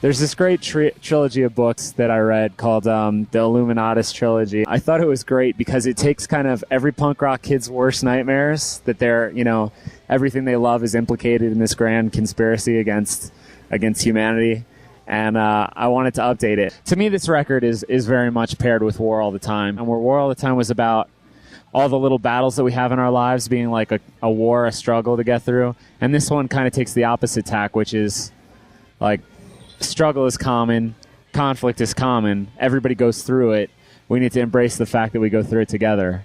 There's this great trilogy of books that I read called the Illuminatus trilogy. I thought it was great because it takes kind of every punk rock kid's worst nightmares, that they're, everything they love is implicated in this grand conspiracy against humanity. And I wanted to update it. To me, this record is very much paired with War All the Time. And where War All the Time was about all the little battles that we have in our lives being like a war, a struggle to get through. And this one kind of takes the opposite tack, which is like, struggle is common, conflict is common, everybody goes through it. We need to embrace the fact that we go through it together.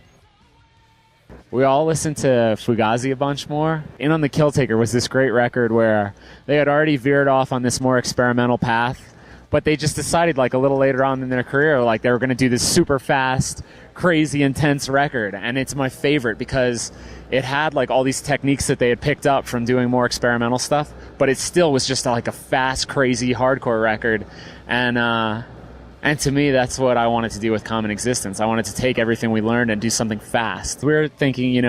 We all listened to Fugazi a bunch more. In on the Kill Taker was this great record where they had already veered off on this more experimental path, but they just decided like a little later on in their career, like they were going to do this super fast, crazy, intense record. And it's my favorite because it had like all these techniques that they had picked up from doing more experimental stuff, but it still was just like a fast, crazy, hardcore record. And to me, that's what I wanted to do with Common Existence. I wanted to take everything we learned and do something fast. We were thinking,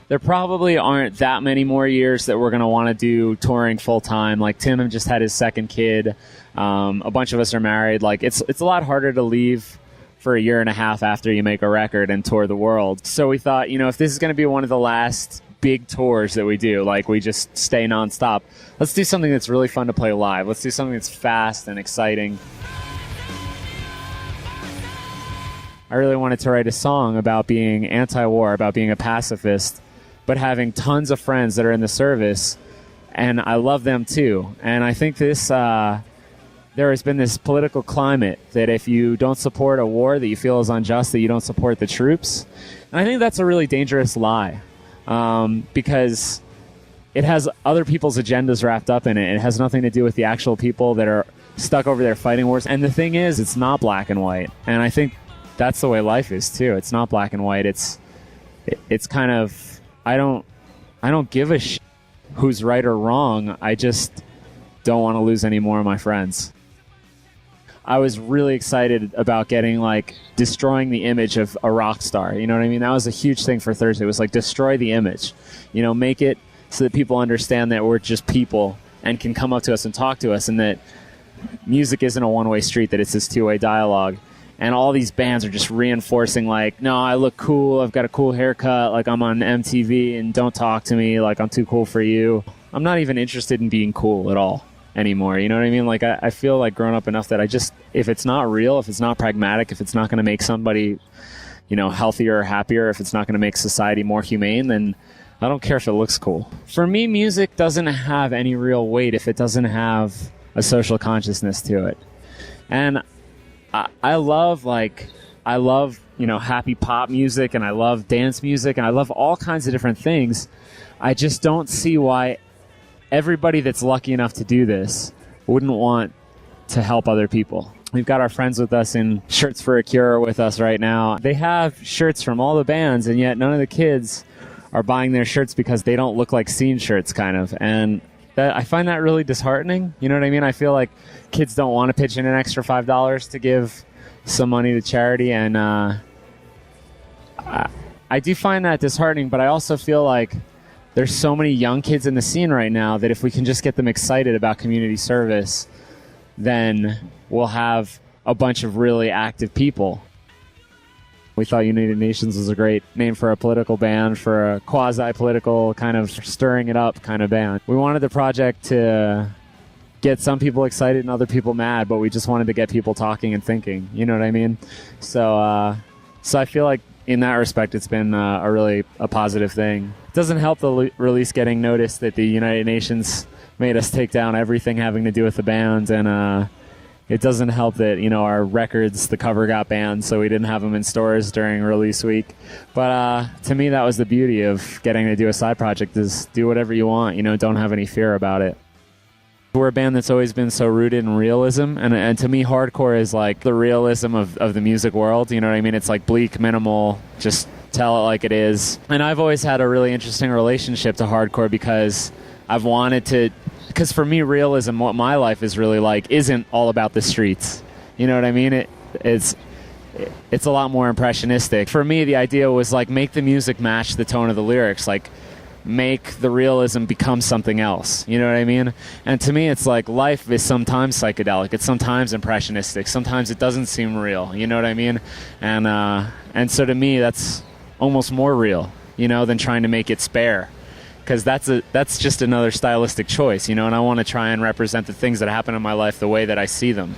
there probably aren't that many more years that we're going to want to do touring full time. Like Tim just had his second kid. A bunch of us are married. Like it's a lot harder to leave for a year and a half after you make a record and tour the world. So we thought, if this is going to be one of the last big tours that we do, like we just stay nonstop, let's do something that's really fun to play live. Let's do something that's fast and exciting. I really wanted to write a song about being anti-war, about being a pacifist, but having tons of friends that are in the service, and I love them too. And I think this, there has been this political climate that if you don't support a war that you feel is unjust, that you don't support the troops. And I think that's a really dangerous lie, because it has other people's agendas wrapped up in it. It has nothing to do with the actual people that are stuck over there fighting wars. And the thing is, it's not black and white. And I think that's the way life is too. It's not black and white. It's kind of, I don't give a shit who's right or wrong. I just don't want to lose any more of my friends. I was really excited about destroying the image of a rock star. You know what I mean? That was a huge thing for Thursday. It was like, destroy the image. Make it so that people understand that we're just people and can come up to us and talk to us, and that music isn't a one-way street, that it's this two-way dialogue. And all these bands are just reinforcing, like, no, I look cool, I've got a cool haircut, like I'm on MTV, and don't talk to me, like I'm too cool for you. I'm not even interested in being cool at all anymore, you know what I mean? Like, I feel like grown up enough that if it's not real, if it's not pragmatic, if it's not going to make somebody, healthier or happier, if it's not going to make society more humane, then I don't care if it looks cool. For me, music doesn't have any real weight if it doesn't have a social consciousness to it. And I love happy pop music, and I love dance music, and I love all kinds of different things. I just don't see why everybody that's lucky enough to do this wouldn't want to help other people. We've got our friends with us in Shirts for a Cure with us right now. They have shirts from all the bands, and yet none of the kids are buying their shirts because they don't look like scene shirts, kind of. And I find that really disheartening. You know what I mean? I feel like kids don't want to pitch in an extra $5 to give some money to charity, and I do find that disheartening, but I also feel like there's so many young kids in the scene right now that if we can just get them excited about community service, then we'll have a bunch of really active people. We thought United Nations was a great name for a political band, for a quasi-political kind of stirring it up kind of band. We wanted the project to get some people excited and other people mad, but we just wanted to get people talking and thinking. You know what I mean? So I feel like in that respect, it's been a positive thing. It doesn't help the release getting noticed that the United Nations made us take down everything having to do with the band, and it doesn't help that, our records, the cover got banned, so we didn't have them in stores during release week. But to me, that was the beauty of getting to do a side project, is do whatever you want, don't have any fear about it. We're a band that's always been so rooted in realism, and to me, hardcore is like the realism of the music world, you know what I mean? It's like bleak, minimal, just tell it like it is. And I've always had a really interesting relationship to hardcore because I've wanted to... Because for me, realism, what my life is really like, isn't all about the streets. You know what I mean? It's a lot more impressionistic. For me, the idea was like, make the music match the tone of the lyrics. Like, make the realism become something else. You know what I mean? And to me, it's like life is sometimes psychedelic. It's sometimes impressionistic. Sometimes it doesn't seem real. You know what I mean? And so to me, that's almost more real, you know, than trying to make it spare. Because that's just another stylistic choice, you know, and I want to try and represent the things that happen in my life the way that I see them.